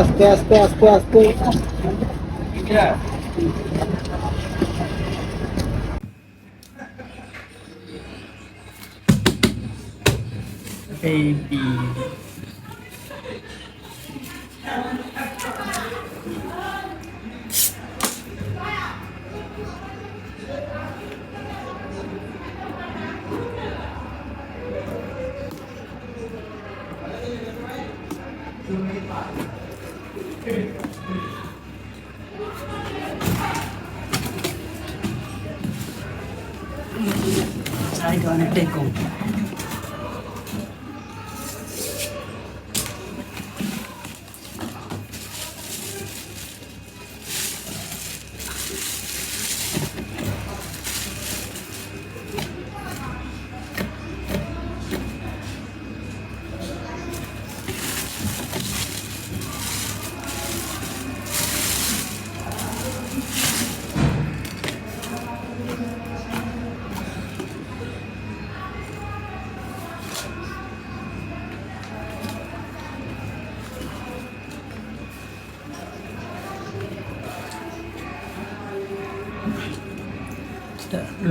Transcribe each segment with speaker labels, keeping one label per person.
Speaker 1: আস্তে আস্তে আস্তে আস্তে।
Speaker 2: Baby. জায়গা অনেকটাই কম।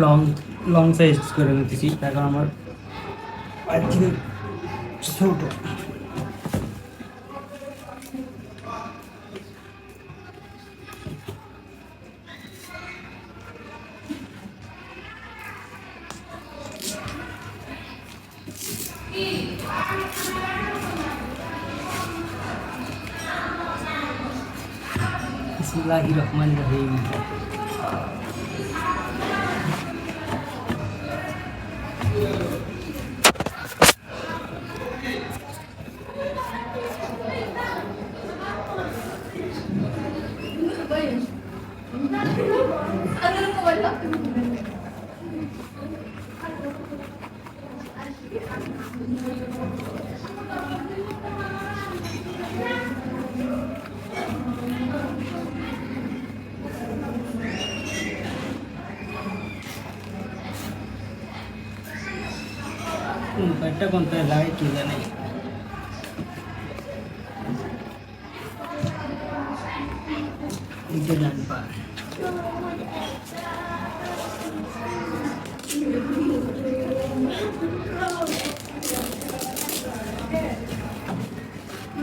Speaker 2: লং লং সাইজ করে নিতেছি, এখন আমার পায়ের থেকে ছোট। বিসমিল্লাহির রহমানির রহিম। ব্যাটটা কোন পায়ে লাগে কি জানি। এইটা ডান পা।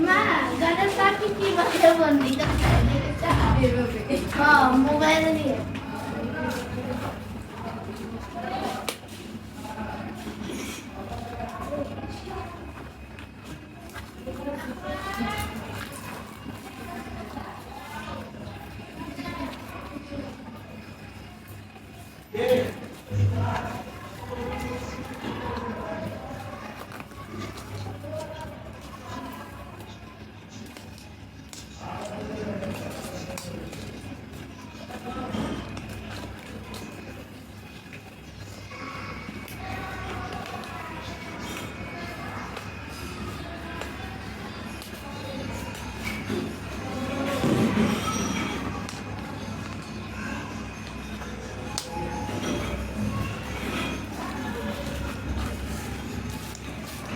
Speaker 3: মা গাড়ির সাথে কি বাজে বন্ধ হ্যাঁ মোবাইল দিয়ে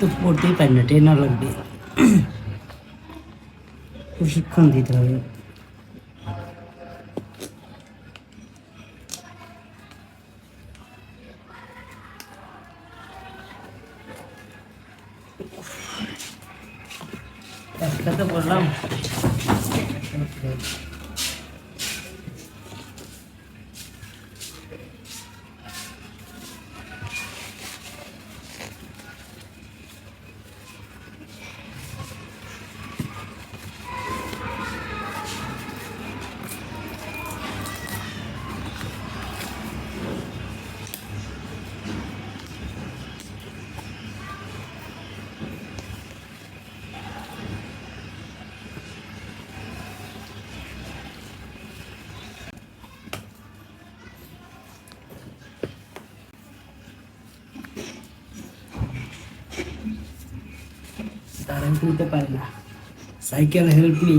Speaker 2: তো পড়তেই পারি না, ট্রেনার লাগবে, প্রশিক্ষণ দিতে হবে। একসাথে বললাম তারা তুলতে পারে না। Cycle help me.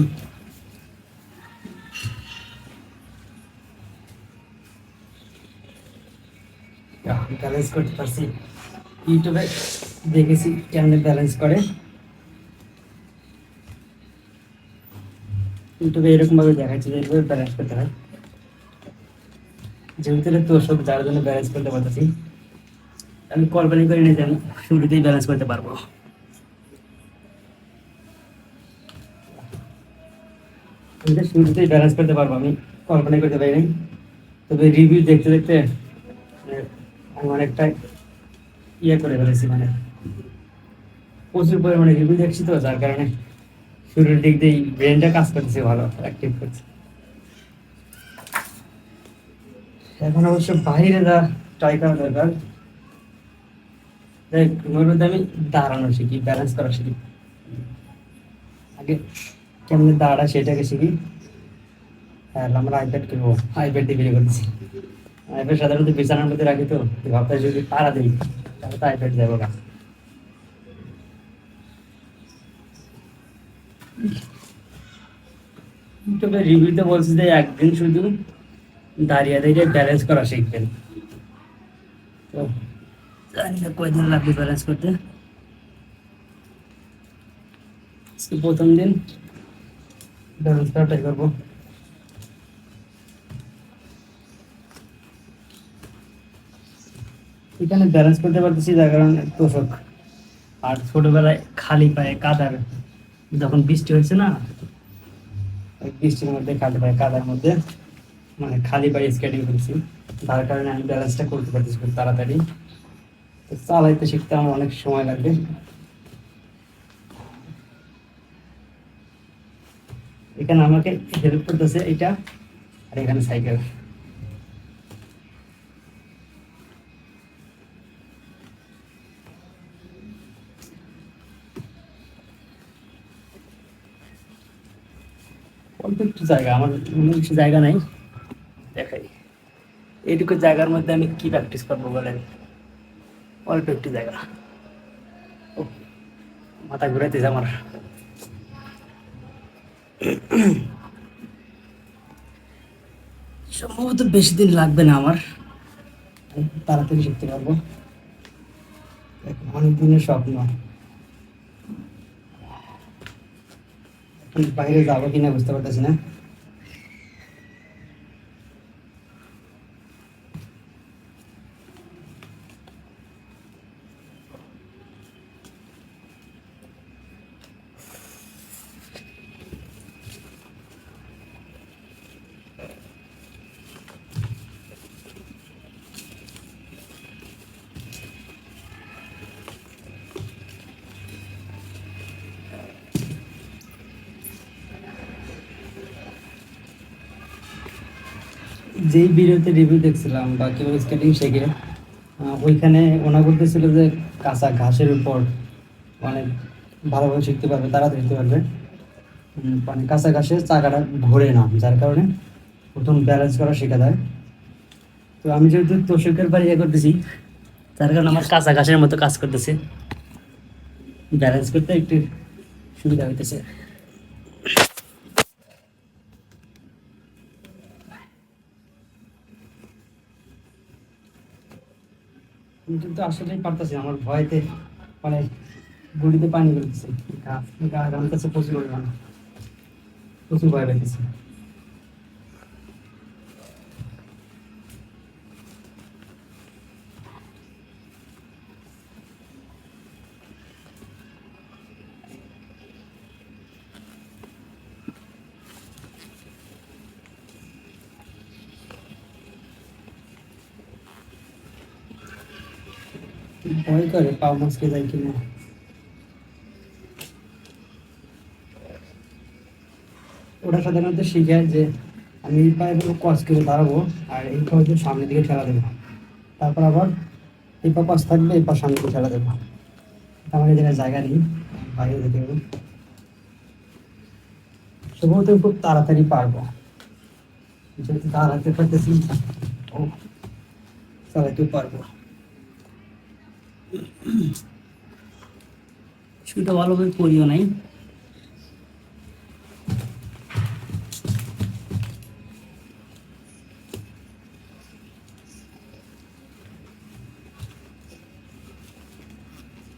Speaker 2: ব্যালেন্স করতে পারছি, ইউটিউবে দেখেছি কেমনে ব্যালেন্স করে। ইউটিউবে এরকমভাবে দেখাচ্ছে যে এইভাবে ব্যালেন্স করতে হয়, যেহেতু এটা তোষক যার জন্য ব্যালেন্স করতে পারতেছি। আমি কল্পনা করি না যে আমি শুরুতেই ব্যালেন্স করতে পারবো। আমি তো শুরুতেই ব্যালেন্স করতে পারবো আমি কল্পনা করতে পারি নাই। তবে রিভিউ দেখতে দেখতে আমি অনেকটা করে ফেলেছি, মানে প্রচুর পরিমাণে রিভিউ দেখছি তো, যার কারণে শুরুর দিক দিয়ে ব্রেনটা কাজ করতেছে, ভালো অ্যাক্টিভ করছে। এখন অবশ্য বাইরে যা ট্রাই করা দরকার। ওর মধ্যে আমি দাঁড়ানো শিখি, ব্যালেন্স করা শিখি। আগে কেমনি দাঁড়া সেটাকে শিখি। হ্যাঁ, আমরা আইপ্যাড কিনবো, আইপ্যাড দিয়ে বিয়ে করতেছি। আইপ্যাড সাধারণত বিছানার মধ্যে রাখি, তো ভাবতে যদি পাড়া দিই তাহলে তো আইপ্যাড যাবো না। ইউটিউবে রিভিউতে বলছে যে একদিন শুধু দাঁড়িয়ে দাঁড়িয়ে ব্যালেন্স করা শিখবেন। তো জানি না কয়দিন লাগবে ব্যালেন্স করতে। আজকে প্রথম দিন ব্যালেন্স করা ট্রাই করবো। এখানে ব্যালেন্স করতে পারতেছি যার কারণে তোষক। আর ছোটবেলায় খালি পায়ে কাদার, যখন বৃষ্টি হয়েছে না, ওই বৃষ্টির মধ্যে খালি পায়ে কাদার মধ্যে মানে খালি পায়ে স্কেটিং করছি, তার কারণে আমি ব্যালেন্সটা করতে পারতেছি খুব তাড়াতাড়ি। তো চালাইতে শিখতে আমার অনেক সময় লাগবে। এখানে আমাকে হেল্প করতেছে এটা, আর এখানে সাইকেল। অল্প একটু জায়গা, আমার বেশি জায়গা নাই। দেখাই এইটুকু জায়গার মধ্যে আমি কি প্র্যাকটিস করবো বলেন, অল্প একটু জায়গা। ও, মাথা ঘুরাইতেছে আমার। সম্ভবত বেশি দিন লাগবে না আমার, তাড়াতাড়ি শিখতে পারবো। অনেক দিনের স্বপ্ন। এখন বাইরে যাবো কিনা বুঝতে পারতেছি না। যেই ভিডিওতে রিভিউ দেখছিলাম বা কেউ স্কেটিং শেখে, ওইখানে ওনা বলতেছিল যে কাঁচা ঘাসের উপর মানে ভালোভাবে শিখতে পারবে, তাড়াতাড়ি শিখতে পারবে। মানে কাঁচা ঘাসের চাকাটা ঘোরে না, যার কারণে প্রথম ব্যালেন্স করা শেখা যায়। তো আমি যেহেতু তোষকের বাড়ি করতেছি, যার কারণে আমার কাঁচা ঘাসের মতো কাজ করতেছে, ব্যালেন্স করতে একটু সুবিধা হইতেছে। আমি কিন্তু আসলেই পারতেছি, আমার ভয়তে মানে গুড়িতে পানি বেরোতেছে, আমার কাছে প্রচুর পরিমাণে প্রচুর ভয় পেতেছে। ভয় করে পাও মাছকে যাই কিনা। ওটা সাধারণত শিখে যে আমি এই পায়ে কস করে দাঁড়াবো, আর এই পা হচ্ছে সামনের দিকে ঠেলা দেবো, তারপর আবার এই পা কস থাকবে, এই পা সামনের দিকে ঠেলা দেবো। আমার এই জায়গা নেই, বাইরে যেতে হবে। সম্ভবত খুব তাড়াতাড়ি পারবো, যেহেতু দাঁড়াতে পারতেছি, ও চালাতেও পারবো। শুটা ভালোভাবে করিও নাই।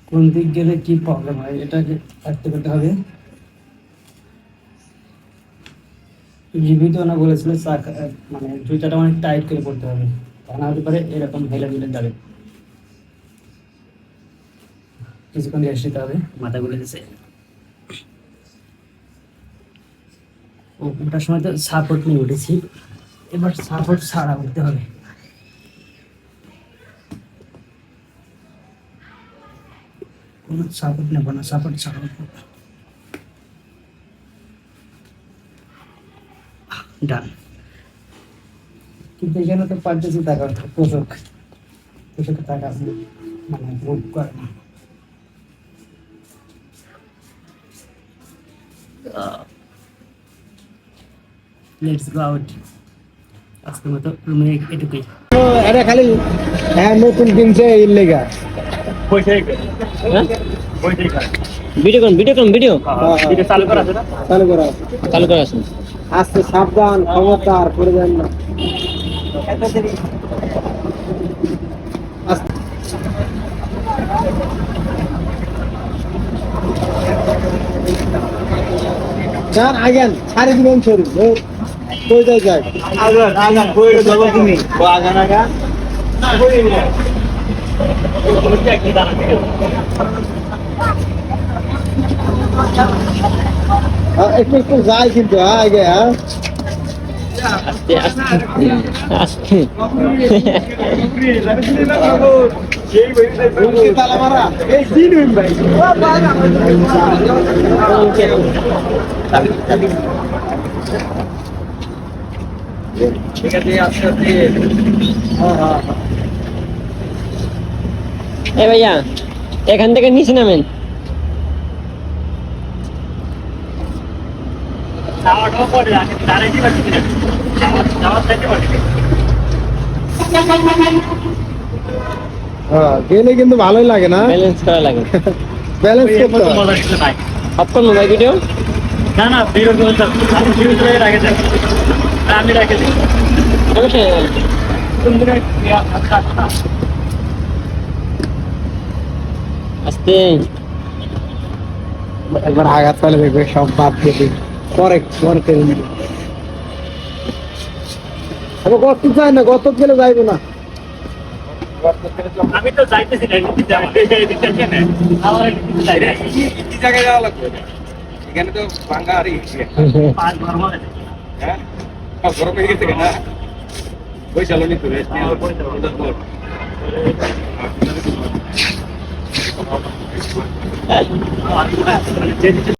Speaker 2: কোন দিক গেলে কি প্রবলেম হয় এটাকে থাকতে করতে হবে। রিভিউতে ওনা বলেছিল মানে জুতাটা অনেক টাইট করে পড়তে হবে, তা না হতে পারে এরকম হেলে দুলে যাবে। কিছুক্ষণ রেস্ট নিতে হবে, মাথা ঘুরে দিছে। ওটার সময় তো সাপোর্ট নিয়ে উঠেছি, এবার সাপোর্ট ছাড়া উঠতে হবে। কোনো সাপোর্ট নেব না, সাপোর্ট ছাড়া উঠবো। ডান। কিন্তু এখানে তো পারতেছি টাকা তোষকে টাকা মানে মুভ করে না। Let's go out. আজকের মতো রুমে এটুকুই।
Speaker 1: আরে খালি হ্যাঁ নতুন কিনছে এর লেগা।
Speaker 4: ভিডিও ভিডিও
Speaker 1: চালু করা আছে।
Speaker 4: চালু করা আছে।
Speaker 1: আস্তে সাবধান, খবরদার পড়ে যান না। আস্তে। যান আগান ছাড়ি দিবেন শরীর কই যায় আগান কই যাবো তুমি ও আগান একটু একটু যায় কিন্তু আগে হ্যাঁ
Speaker 4: আস্তে আস্তে
Speaker 1: তালা মারা এই দিন ভাই ঠিক আছে আস্তে আস্তে হ্যাঁ
Speaker 4: এ ভাইয়া এখান থেকে নিচে নামেন।
Speaker 1: গেলে কিন্তু ভালোই লাগে না
Speaker 4: ব্যালেন্স করা লাগে।
Speaker 1: ব্যালেন্স করতে হয়
Speaker 4: অফ করবো ভাই ভিডিও।
Speaker 2: না না আমি রাখে দিই।
Speaker 4: আস্তে
Speaker 1: একবার আঘাত পালে দেখবে সব বাদ দিয়ে পরে আমি গত চাই না, গত গেলে যাইবো না।
Speaker 2: আমি তো যাইতেছি না, কি জায়গায় যাওয়া লাগবে? এখানে তো ভাঙ্গা আর পাঁচ গরম আছে। হ্যাঁ গরম হয়ে গেছে না পয়সা লোনি তো রেস্ট